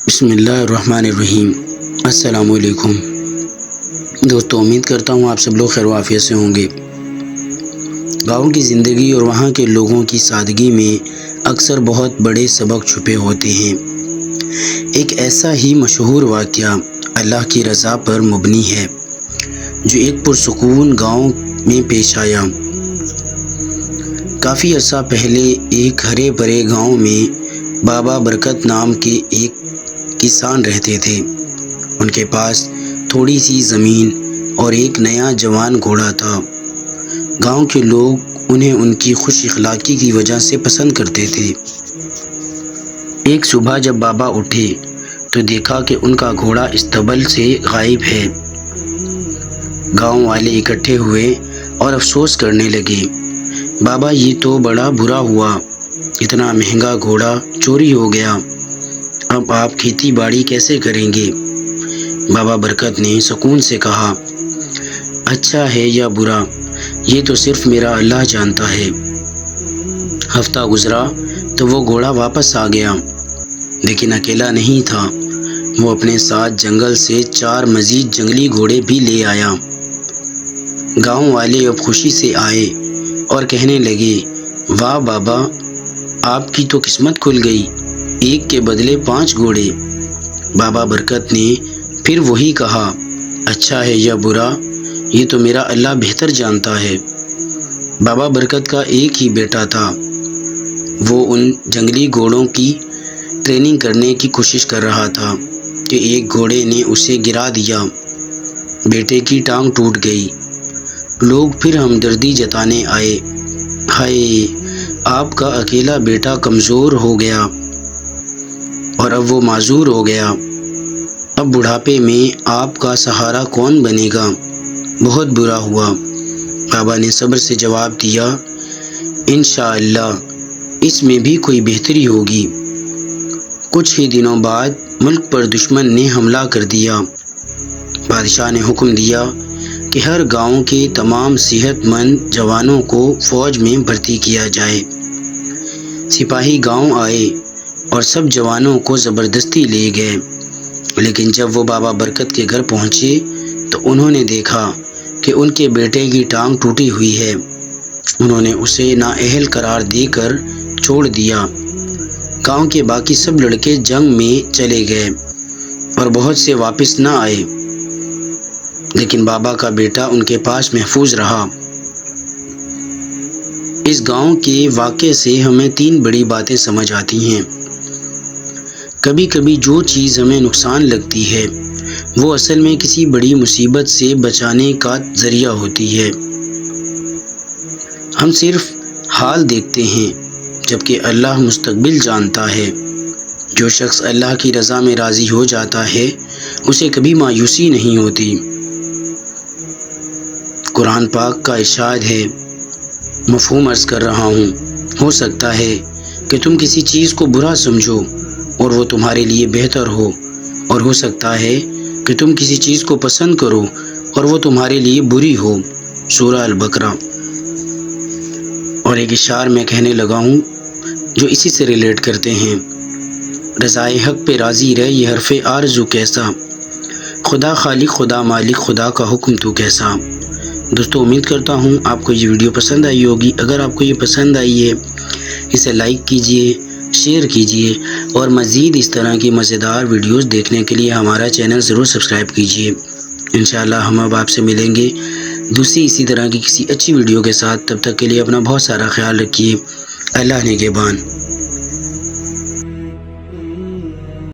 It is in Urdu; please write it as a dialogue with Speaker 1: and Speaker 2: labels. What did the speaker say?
Speaker 1: بسم اللہ الرحمن الرحیم۔ السلام علیکم دوستو، امید کرتا ہوں آپ سب لوگ خیر و عافیت سے ہوں گے۔ گاؤں کی زندگی اور وہاں کے لوگوں کی سادگی میں اکثر بہت بڑے سبق چھپے ہوتے ہیں۔ ایک ایسا ہی مشہور واقعہ اللہ کی رضا پر مبنی ہے جو ایک پرسکون گاؤں میں پیش آیا۔ کافی عرصہ پہلے ایک ہرے بھرے گاؤں میں بابا برکت نام کے ایک کسان رہتے تھے۔ ان کے پاس تھوڑی سی زمین اور ایک نیا جوان گھوڑا تھا۔ گاؤں کے لوگ انہیں ان کی خوش اخلاقی کی وجہ سے پسند کرتے تھے۔ ایک صبح جب بابا اٹھے تو دیکھا کہ ان کا گھوڑا استبل سے غائب ہے۔ گاؤں والے اکٹھے ہوئے اور افسوس کرنے لگے، بابا یہ تو بڑا برا ہوا، اتنا مہنگا گھوڑا چوری ہو گیا، اب آپ کھیتی باڑی کیسے کریں گے؟ بابا برکت نے سکون سے کہا، اچھا ہے یا برا یہ تو صرف میرا اللہ جانتا ہے۔ ہفتہ گزرا تو وہ گھوڑا واپس آ گیا، لیکن اکیلا نہیں تھا، وہ اپنے ساتھ جنگل سے 4 مزید جنگلی گھوڑے بھی لے آیا۔ گاؤں والے اب خوشی سے آئے اور کہنے لگے، واہ بابا، آپ کی تو قسمت کھل گئی، ایک کے بدلے 5 گھوڑے۔ بابا برکت نے پھر وہی کہا، اچھا ہے یا برا یہ تو میرا اللہ بہتر جانتا ہے۔ بابا برکت کا ایک ہی بیٹا تھا، وہ ان جنگلی گھوڑوں کی ٹریننگ کرنے کی کوشش کر رہا تھا کہ ایک گھوڑے نے اسے گرا دیا، بیٹے کی ٹانگ ٹوٹ گئی۔ لوگ پھر ہمدردی جتانے آئے، ہائے آپ کا اکیلا بیٹا کمزور ہو گیا اور اب وہ معذور ہو گیا، اب بڑھاپے میں آپ کا سہارا کون بنے گا؟ بہت برا ہوا۔ بابا نے صبر سے جواب دیا، انشاءاللہ اس میں بھی کوئی بہتری ہوگی۔ کچھ ہی دنوں بعد ملک پر دشمن نے حملہ کر دیا۔ بادشاہ نے حکم دیا کہ ہر گاؤں کے تمام صحت مند جوانوں کو فوج میں بھرتی کیا جائے۔ سپاہی گاؤں آئے اور سب جوانوں کو زبردستی لے گئے، لیکن جب وہ بابا برکت کے گھر پہنچے تو انہوں نے دیکھا کہ ان کے بیٹے کی ٹانگ ٹوٹی ہوئی ہے۔ انہوں نے اسے نااہل قرار دے کر چھوڑ دیا۔ گاؤں کے باقی سب لڑکے جنگ میں چلے گئے اور بہت سے واپس نہ آئے، لیکن بابا کا بیٹا ان کے پاس محفوظ رہا۔ اس گاؤں کے واقعے سے ہمیں 3 بڑی باتیں سمجھ آتی ہیں۔ کبھی کبھی جو چیز ہمیں نقصان لگتی ہے وہ اصل میں کسی بڑی مصیبت سے بچانے کا ذریعہ ہوتی ہے۔ ہم صرف حال دیکھتے ہیں جبکہ اللہ مستقبل جانتا ہے۔ جو شخص اللہ کی رضا میں راضی ہو جاتا ہے اسے کبھی مایوسی نہیں ہوتی۔ قرآن پاک کا ارشاد ہے، مفہوم عرض کر رہا ہوں، ہو سکتا ہے کہ تم کسی چیز کو برا سمجھو اور وہ تمہارے لیے بہتر ہو، اور ہو سکتا ہے کہ تم کسی چیز کو پسند کرو اور وہ تمہارے لیے بری ہو۔ سورہ البقرہ۔ اور ایک اشعار میں کہنے لگا ہوں جو اسی سے ریلیٹ کرتے ہیں، رضائے حق پہ راضی رہ یہ حرف آرزو کیسا، خدا خالق خدا مالک خدا کا حکم تو کیسا۔ دوستو، امید کرتا ہوں آپ کو یہ ویڈیو پسند آئی ہوگی۔ اگر آپ کو یہ پسند آئی ہے اسے لائک کیجئے، شیئر کیجئے اور مزید اس طرح کی مزیدار ویڈیوز دیکھنے کے لیے ہمارا چینل ضرور سبسکرائب کیجئے۔ انشاءاللہ ہم اب آپ سے ملیں گے دوسری اسی طرح کی کسی اچھی ویڈیو کے ساتھ۔ تب تک کے لیے اپنا بہت سارا خیال رکھیے۔ اللہ نگہبان۔